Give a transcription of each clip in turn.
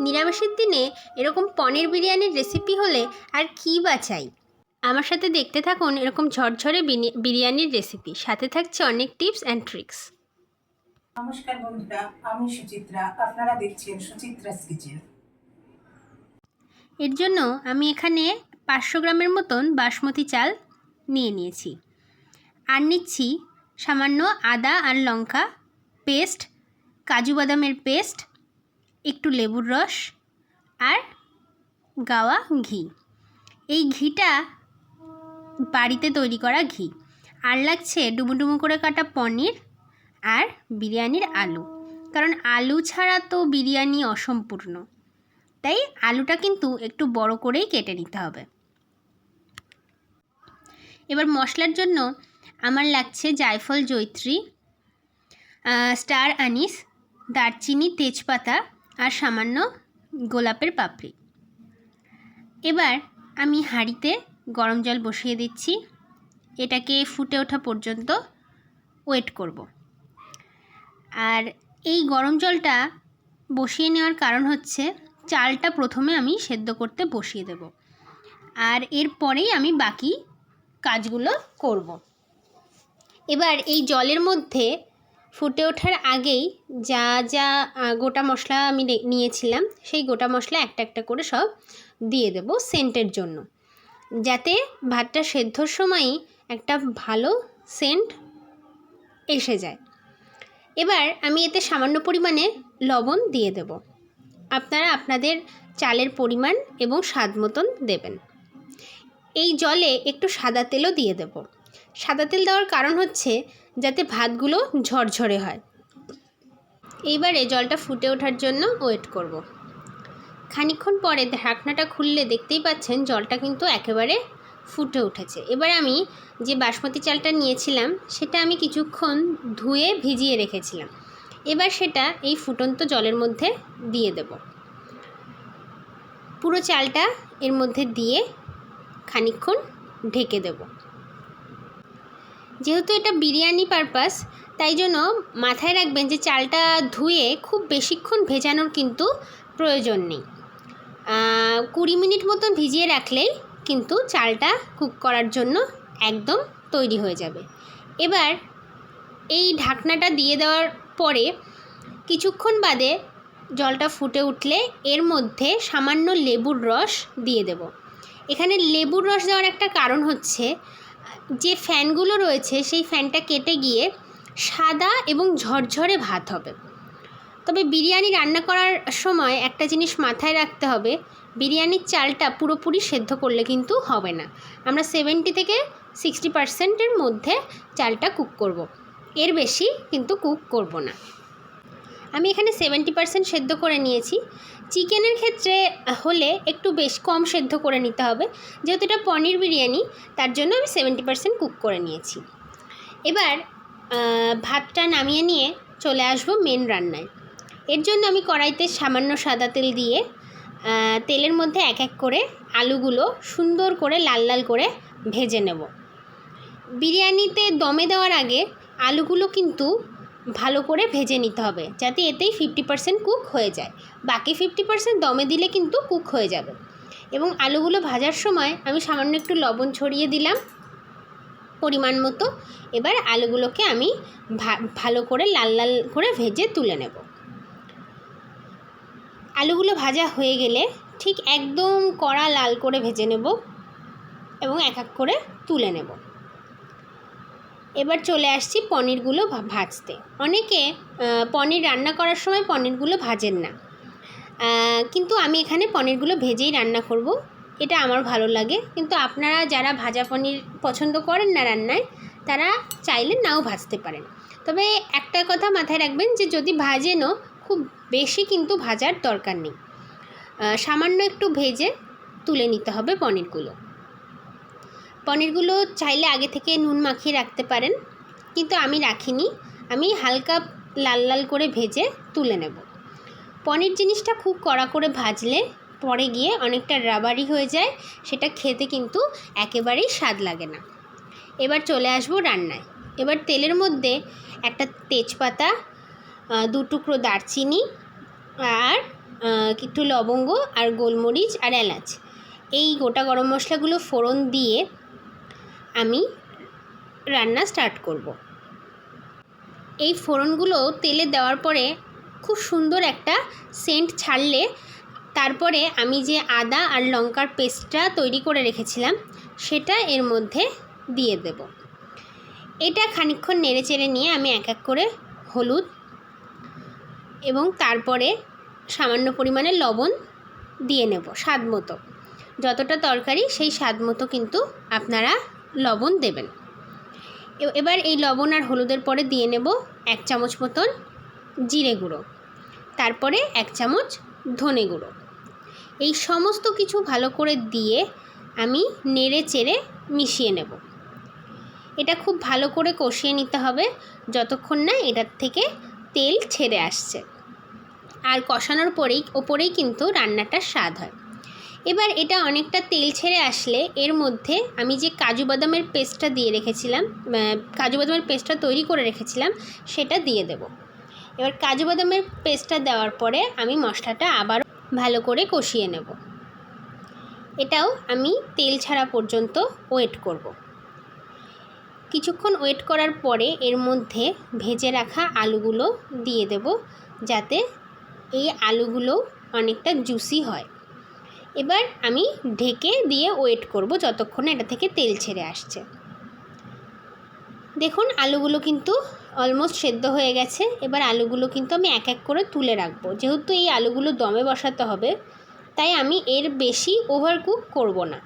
নিরামিষের দিনে এরকম পনির বিরিয়ানির রেসিপি হলে আর কী বা চাই। আমার সাথে দেখতে থাকুন এরকম ঝরঝরে বিরিয়ানির রেসিপি, সাথে থাকছে অনেক টিপস অ্যান্ড ট্রিক্স। নমস্কার বন্ধুরা, আমি সুচিত্রা। আপনারা দেখছেন সুচিত্রাস কিচেন। এর জন্য আমি এখানে 500 গ্রামের মতন বাসমতি চাল নিয়েছি। আর নিচ্ছি সামান্য আদা আর লঙ্কা পেস্ট, কাজু বাদামের পেস্ট, একটু লেবুর রস আর গাওয়া ঘি। এই ঘিটা বাড়িতে তৈরি করা ঘি। আর লাগছে ডুমো ডুমো করে কাটা পনির আর বিরিয়ানির আলু, কারণ আলু ছাড়া তো বিরিয়ানি অসম্পূর্ণ, তাই আলুটা কিন্তু একটু বড় করেই কেটে নিতে হবে। এবার মশলার জন্য আমার লাগছে জায়ফল, জয়িত্রী, স্টার আনিস, দারচিনি, তেজপাতা আর সামান্য গোলাপের পাপড়ি। এবার আমি হাঁড়িতে গরম জল বসিয়ে দিচ্ছি। এটাকে ফুটে ওঠা পর্যন্ত ওয়েট করব। আর এই গরম জলটা বসিয়ে নেওয়ার কারণ হচ্ছে চালটা প্রথমে আমি সেদ্ধ করতে বসিয়ে দেব, আর এরপরেই আমি বাকি কাজগুলো করব। এবার এই জলের মধ্যে ফুটে ওঠার আগেই যা যা গোটা মশলা আমি নিয়েছিলাম সেই গোটা মশলা একটা একটা করে সব দিয়ে দেব সেন্টের জন্য, যাতে ভাতটা সেদ্ধর সময়ই একটা ভালো সেন্ট এসে যায়। এবার আমি এতে সামান্য পরিমাণে লবণ দিয়ে দেব। আপনারা আপনাদের চালের পরিমাণ এবং স্বাদ মতন দেবেন। এই জলে একটু সাদা তেলও দিয়ে দেব। সাদা তেল দেওয়ার কারণ হচ্ছে যাতে ভাতগুলো ঝরঝরে হয়। এইবারে জলটা ফুটে ওঠার জন্য ওয়েট করব। খানিকক্ষণ পরে ঢাকনাটা খুললে দেখতেই পাচ্ছেন জলটা কিন্তু একেবারে ফুটে উঠেছে। এবার আমি যে বাসমতি চালটা নিয়েছিলাম সেটা আমি কিছুক্ষণ ধুয়ে ভিজিয়ে রেখেছিলাম। এবার সেটা এই ফুটন্ত জলের মধ্যে দিয়ে দেব। পুরো চালটা এর মধ্যে দিয়ে খানিকক্ষণ ঢেকে দেব। যেহেতু এটা বিরিয়ানি পারপাস, তাই জন্য মাথায় রাখবেন যে চালটা ধুয়ে খুব বেশিক্ষণ ভেজানোর কিন্তু প্রয়োজন নেই। 20 মিনিট মতন ভিজিয়ে রাখলেই কিন্তু চালটা কুক করার জন্য একদম তৈরি হয়ে যাবে। এবার এই ঢাকনাটা দিয়ে দেওয়ার পরে কিছুক্ষণ বাদে জলটা ফুটে উঠলে এর মধ্যে সামান্য লেবুর রস দিয়ে দেব। এখানে লেবুর রস দেওয়ার একটা কারণ হচ্ছে যে ফ্যানগুলো রয়েছে সেই ফ্যানটা কেটে গিয়ে সাদা এবং ঝরঝরে ভাত হবে। তবে বিরিয়ানি রান্না করার সময় একটা জিনিস মাথায় রাখতে হবে, বিরিয়ানির চালটা পুরোপুরি সেদ্ধ করলে কিন্তু হবে না। আমরা 70 থেকে 60% মধ্যে চালটা কুক করব, এর বেশি কিন্তু কুক করব না। আমি এখানে 70% সেদ্ধ করে নিয়েছি। চিকেনের ক্ষেত্রে হলে একটু বেশ কম সেদ্ধ করে নিতে হবে, যেহেতু এটা পনির বিরিয়ানি তার জন্য আমি 70% কুক করে নিয়েছি। এবার ভাতটা নামিয়ে নিয়ে চলে আসবো মেন রান্নায়। এর জন্য আমি কড়াইতে সামান্য সাদা তেল দিয়ে তেলের মধ্যে এক এক করে আলুগুলো সুন্দর করে লাল লাল করে ভেজে নেব। বিরিয়ানিতে দমে দেওয়ার আগে আলুগুলো কিন্তু ভালো করে ভেজে নিতে হবে, যাতে এতেই 50% কুক হয়ে যায়। বাকি 50% দমে দিলে কিন্তু কুক হয়ে যাবে। এবং আলুগুলো ভাজার সময় আমি সামান্য একটু লবণ ছড়িয়ে দিলাম পরিমাণ মতো। এবার আলুগুলোকে আমি ভালো করে লাল লাল করে ভেজে তুলে নেব। আলুগুলো ভাজা হয়ে গেলে ঠিক একদম কড়া লাল করে ভেজে নেব এবং এক এক করে তুলে নেব। এবার চলে আসছি পনিরগুলো ভাজতে। অনেকে পনির রান্না করার সময় পনিরগুলো ভাজেন না, কিন্তু আমি এখানে পনিরগুলো ভেজেই রান্না করব, এটা আমার ভালো লাগে। কিন্তু আপনারা যারা ভাজা পনির পছন্দ করেন না রান্নায়, তারা চাইলে নাও ভাজতে পারেন। তবে একটা কথা মাথায় রাখবেন যে যদি ভাজেনও, খুব বেশি কিন্তু ভাজার দরকার নেই, সামান্য একটু ভেজে তুলে নিতে হবে পনিরগুলো চাইলে আগে থেকে নুন মাখিয়ে রাখতে পারেন, কিন্তু আমি রাখিনি। আমি হালকা লাল লাল করে ভেজে তুলে নেব। পনির জিনিসটা খুব কড়া করে ভাজলে পরে গিয়ে অনেকটা রাবারি হয়ে যায়, সেটা খেতে কিন্তু একেবারেই স্বাদ লাগে না। এবার চলে আসবো রান্নায়। এবার তেলের মধ্যে একটা তেজপাতা, 2 টুকরো দারচিনি আর একটু লবঙ্গ আর গোলমরিচ আর এলাচ, এই গোটা গরম মশলাগুলো ফোড়ন দিয়ে আমি রান্না স্টার্ট করব। এই ফোড়নগুলো তেলে দেওয়ার পরে খুব সুন্দর একটা সেন্ট ছাড়লে তারপরে আমি যে আদা আর লঙ্কার পেস্টটা তৈরি করে রেখেছিলাম সেটা এর মধ্যে দিয়ে দেব। এটা খানিকক্ষণ নেড়েচেড়ে নিয়ে আমি এক এক করে হলুদ এবং তারপরে সামান্য পরিমাণে লবণ দিয়ে নেব স্বাদ মতো। যতটা তরকারি সেই স্বাদ মতো কিন্তু আপনারা লবণ দেবেন। এবার এই লবণ আর হলুদের পরে দিয়ে নেব 1 চামচ মতন জিরে গুঁড়ো, তারপরে 1 চামচ ধনে গুঁড়ো। এই সমস্ত কিছু ভালো করে দিয়ে আমি নেড়ে চেড়ে মিশিয়ে নেব। এটা খুব ভালো করে কষিয়ে নিতে হবে যতক্ষণ না এটার থেকে তেল ছেড়ে আসছে, আর কষানোর ওপরেই কিন্তু রান্নাটার স্বাদ হয়। এবার এটা অনেকটা তেল ছেড়ে আসলে এর মধ্যে আমি যে কাজু বাদামের পেস্টটা দিয়ে রেখেছিলাম, কাজু বাদামের পেস্টটা তৈরি করে রেখেছিলাম সেটা দিয়ে দেব। এবার কাজু বাদামের পেস্টটা দেওয়ার পরে আমি মশলাটা আবার ভালো করে কষিয়ে নেব। এটাও আমি তেল ছাড়া পর্যন্ত ওয়েট করব। কিছুক্ষণ ওয়েট করার পরে এর মধ্যে ভেজে রাখা আলুগুলো দিয়ে দেব, যাতে এই আলুগুলো অনেকটা জুসি হয়। এবার আমি ঢেকে দিয়ে ওয়েট করব যতক্ষণ এটা থেকে তেল ছেড়ে আসছে। দেখুন আলুগুলো কিন্তু অলমোস্ট সেদ্ধ হয়ে গেছে। এবার আলুগুলো কিন্তু আমি এক এক করে তুলে রাখবো। যেহেতু এই আলুগুলো দমে বসাতে হবে তাই আমি এর বেশি ওভারকুক করব না।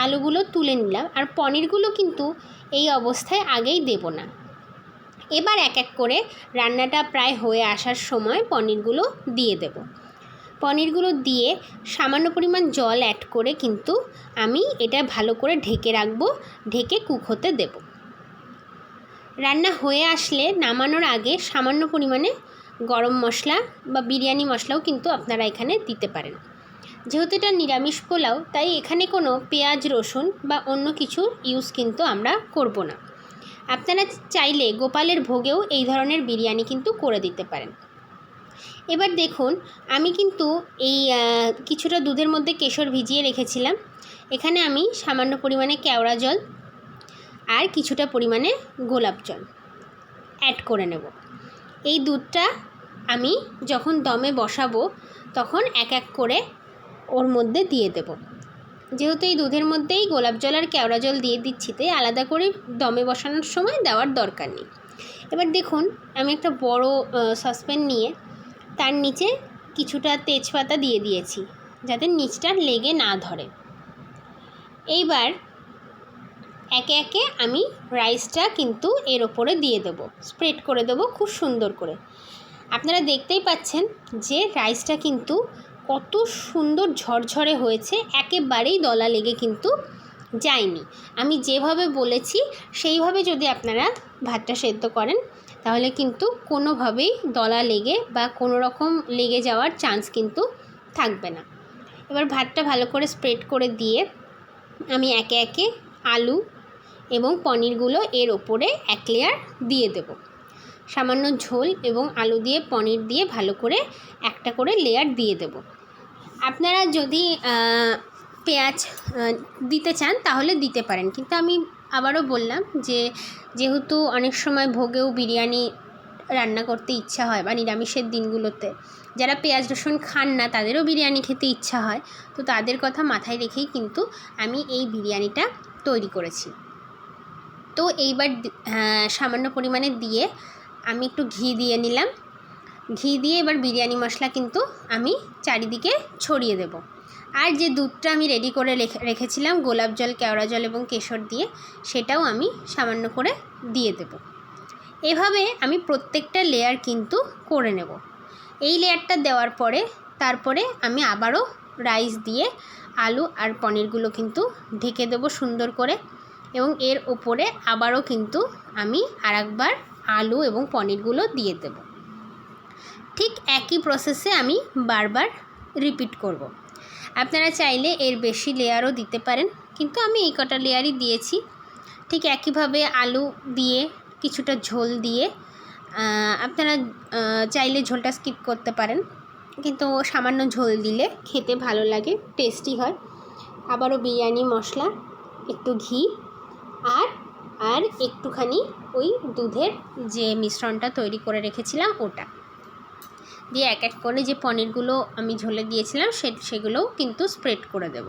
আলুগুলো তুলে নিলাম, আর পনিরগুলো কিন্তু এই অবস্থায় আগেই দেব না। এবার এক এক করে রান্নাটা প্রায় হয়ে আসার সময় পনিরগুলো দিয়ে দেব। পনিরগুলো দিয়ে সামান্য পরিমাণ জল অ্যাড করে কিন্তু আমি এটা ভালো করে ঢেকে রাখবো, ঢেকে কুক হতে দেব। রান্না হয়ে আসলে নামানোর আগে সামান্য পরিমাণে গরম মশলা বা বিরিয়ানি মশলাও কিন্তু আপনারা এখানে দিতে পারেন। যেহেতু এটা নিরামিষ পোলাও তাই এখানে কোনো পেঁয়াজ রসুন বা অন্য কিছু ইউজ কিন্তু আমরা করব না। আপনারা চাইলে গোপালের ভোগেও এই ধরনের বিরিয়ানি কিন্তু করে দিতে পারেন। এবার দেখুন আমি কিন্তু এই কিছুটা দুধের মধ্যে কেশর ভিজিয়ে রেখেছিলাম। এখানে আমি সামান্য পরিমাণে কেওড়া জল আর কিছুটা পরিমাণে গোলাপ জল অ্যাড করে নেব। এই দুধটা আমি যখন দমে বসাবো তখন এক এক করে ওর মধ্যে দিয়ে দেব। যেহেতু এই দুধের মধ্যেই গোলাপ জল আর কেওড়া জল দিয়ে দিচ্ছি তাই আলাদা করে দমে বসানোর সময় দেওয়ার দরকার নেই। এবার দেখুন আমি একটা বড় সসপ্যান নিয়ে তার নিচে কিছুটা তেজপাতা দিয়ে দিয়েছি যাতে নিচটা লেগে না ধরে। এইবার একে একে আমি রাইসটা কিন্তু এর ওপরে দিয়ে দেবো, স্প্রেড করে দেবো খুব সুন্দর করে। আপনারা দেখতেই পাচ্ছেন যে রাইসটা কিন্তু কত সুন্দর ঝরঝরে হয়েছে, একেবারেই দলা লেগে কিন্তু যায়নি। আমি যেভাবে বলেছি সেইভাবে যদি আপনারা ভাতটা সেদ্ধ করেন তাহলে কিন্তু কোনোভাবেই দলা লেগে বা কোনো রকম লেগে যাওয়ার চান্স কিন্তু থাকবে না। এবার ভাতটা ভালো করে স্প্রেড করে দিয়ে আমি একে একে আলু এবং পনিরগুলো এর ওপরে এক লেয়ার দিয়ে দেব। সামান্য ঝোল এবং আলু দিয়ে পনির দিয়ে ভালো করে একটা করে লেয়ার দিয়ে দেব। আপনারা যদি পেঁয়াজ দিতে চান তাহলে দিতে পারেন, কিন্তু আমি আবারও বললাম যে যেহেতু অনেক সময় ভোগেও বিরিয়ানি রান্না করতে ইচ্ছা হয় বা নিরামিষের দিনগুলোতে যারা পেঁয়াজ রসুন খান না তাদেরও বিরিয়ানি খেতে ইচ্ছা হয়, তো তাদের কথা মাথায় রেখেই কিন্তু আমি এই বিরিয়ানিটা তৈরি করেছি। তো এইবার সামান্য পরিমাণে দিয়ে আমি একটু ঘি দিয়ে নিলাম। ঘি দিয়ে এবার বিরিয়ানি মশলা কিন্তু আমি চারিদিকে ছড়িয়ে দেব। আর যে দুধটা আমি রেডি করে রেখেছিলাম গোলাপ জল, কেওড়া জল এবং কেশর দিয়ে, সেটাও আমি সামান্য করে দিয়ে দেব। এভাবে আমি প্রত্যেকটা লেয়ার কিন্তু করে নেব। এই লেয়ারটা দেওয়ার পরে তারপরে আমি আবারও রাইস দিয়ে আলু আর পনিরগুলো কিন্তু ঢেকে দেব সুন্দর করে, এবং এর ওপরে আবারও কিন্তু আমি আরেকবার আলু এবং পনিরগুলো দিয়ে দেব। ঠিক একই প্রসেসে আমি বারবার রিপিট করব। আপনারা চাইলে এর বেশি লেয়ারও দিতে পারেন, কিন্তু আমি এই কটা লেয়ারই দিয়েছি। ঠিক একইভাবে আলু দিয়ে কিছুটা ঝোল দিয়ে আপনারা চাইলে ঝোলটা স্কিপ করতে পারেন। কিন্তু সামান্য ঝোল দিলে খেতে ভালো লাগে, টেস্টি হয়। আবারও বিরিয়ানি মশলা, একটু ঘি আর একটুখানি ওই দুধের যে মিশ্রণটা তৈরি করে রেখেছিলাম ওটা দিয়ে এক এক করে যে পনিরগুলো আমি ঝোলে দিয়েছিলাম সেগুলোও কিন্তু স্প্রেড করে দেব।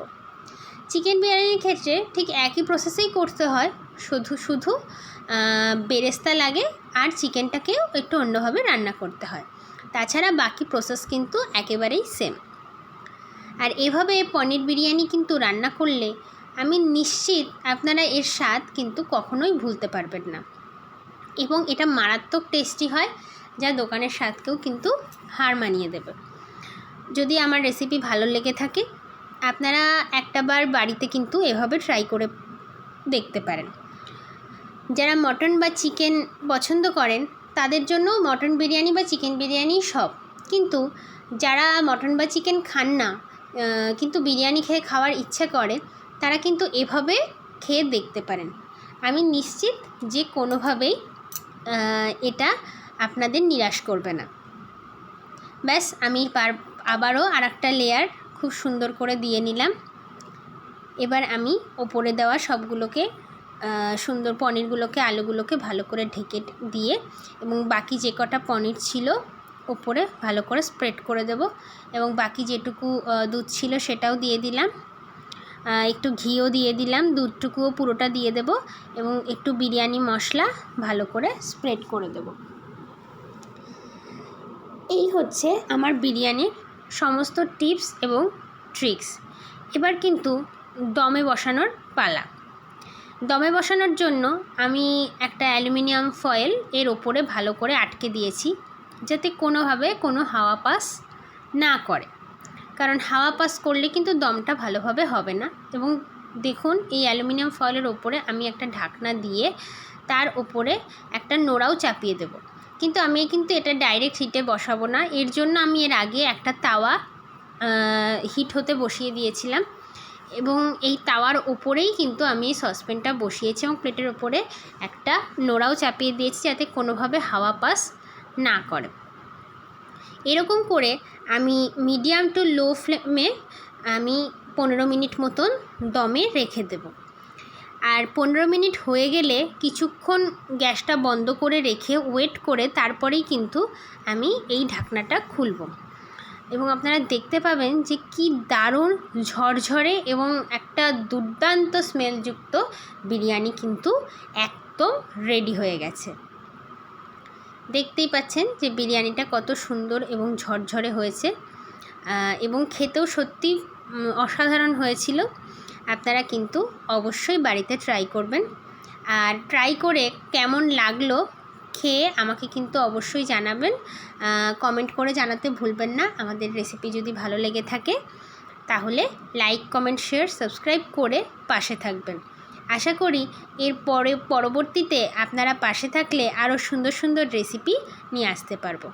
চিকেন বিরিয়ানির ক্ষেত্রে ঠিক একই প্রসেসেই করতে হয়, শুধু বেরেস্তা লাগে আর চিকেনটাকেও একটু অন্যভাবে রান্না করতে হয়। তাছাড়া বাকি প্রসেস কিন্তু একেবারেই সেম। আর এভাবে পনির বিরিয়ানি কিন্তু রান্না করলে আমি নিশ্চিত আপনারা এর স্বাদ কিন্তু কখনোই ভুলতে পারবেন না, এবং এটা মারাত্মক টেস্টি হয়, যা দোকানের স্বাদকেও কিন্তু হার মানিয়ে দেবে। যদি আমার রেসিপি ভালো লেগে থাকে আপনারা একটাবার বাড়িতে কিন্তু এভাবে ট্রাই করে দেখতে পারেন। যারা মটন বা চিকেন পছন্দ করেন তাদের জন্য মটন বিরিয়ানি বা চিকেন বিরিয়ানি সব, কিন্তু যারা মটন বা চিকেন খান না কিন্তু বিরিয়ানি খেয়ে খাওয়ার ইচ্ছে করে তারা কিন্তু এভাবে খেয়ে দেখতে পারেন। আমি নিশ্চিত যে কোনোভাবেই এটা আপনাদের নিরাশ করবে না। ব্যাস আমি আবারও আরেকটা লেয়ার খুব সুন্দর করে দিয়ে নিলাম। এবার আমি ওপরে দেওয়া সবগুলোকে সুন্দর পনিরগুলোকে আলুগুলোকে ভালো করে ঢেকে দিয়ে এবং বাকি যে কটা পনির ছিল ওপরে ভালো করে স্প্রেড করে দেব, এবং বাকি যেটুকু দুধ ছিল সেটাও দিয়ে দিলাম, একটু ঘিও দিয়ে দিলাম, দুধটুকুও পুরোটা দিয়ে দেব এবং একটু বিরিয়ানি মশলা ভালো করে স্প্রেড করে দেব। এই হচ্ছে আমার বিরিয়ানির সমস্ত টিপস এবং ট্রিক্স। এবার কিন্তু দমে বসানোর পালা। দমে বসানোর জন্য আমি একটা অ্যালুমিনিয়াম ফয়েল এর ওপরে ভালো করে আটকে দিয়েছি, যাতে কোনোভাবে কোনো হাওয়া পাস না করে, কারণ হাওয়া পাস করলে কিন্তু দমটা ভালোভাবে হবে না। এবং দেখুন এই অ্যালুমিনিয়াম ফয়েলের ওপরে আমি একটা ঢাকনা দিয়ে তার ওপরে একটা নোড়াও চাপিয়ে দেব, কিন্তু আমি এটা ডাইরেক্ট হিটে বসাবো না। এর জন্য আমি এর আগে একটা তাওয়া হিট হতে বসিয়ে দিয়েছিলাম, এবং এই তাওয়ার ওপরেই কিন্তু আমি এই সসপ্যানটা বসিয়েছি এবং প্লেটের ওপরে একটা নোড়াও চাপিয়ে দিয়েছি, যাতে কোনোভাবে হাওয়া পাস না করে। এরকম করে আমি মিডিয়াম টু লো ফ্লেমে আমি 15 মিনিট মতন দমে রেখে দেব। আর 15 মিনিট হয়ে গেলে কিছুক্ষণ গ্যাসটা বন্ধ করে রেখে ওয়েট করে তারপরেই কিন্তু আমি এই ঢাকনাটা খুলব, এবং আপনারা দেখতে পাবেন যে কি দারুণ ঝরঝরে এবং একটা দুর্দান্ত স্মেলযুক্ত বিরিয়ানি কিন্তু একদম রেডি হয়ে গেছে। দেখতেই পাচ্ছেন যে বিরিয়ানিটা কত সুন্দর এবং ঝরঝরে হয়েছে, এবং খেতেও সত্যি অসাধারণ হয়েছিল। আপনারা কিন্তু অবশ্যই বাড়িতে ট্রাই করবেন, আর ট্রাই করে কেমন লাগলো খেয়ে আমাকে কিন্তু অবশ্যই জানাবেন। কমেন্ট করে জানাতে ভুলবেন না। আমাদের রেসিপি যদি ভালো লেগে থাকে তাহলে লাইক, কমেন্ট, শেয়ার, সাবস্ক্রাইব করে পাশে থাকবেন। আশা করি পরবর্তীতে আপনারা পাশে থাকলে আরও সুন্দর সুন্দর রেসিপি নিয়ে আসতে পারবো।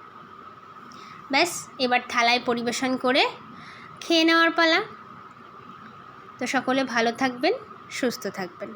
ব্যাস এবার থালায় পরিবেশন করে খেয়ে নেওয়ার পালা। তো সকলে ভালো থাকবেন, সুস্থ থাকবেন।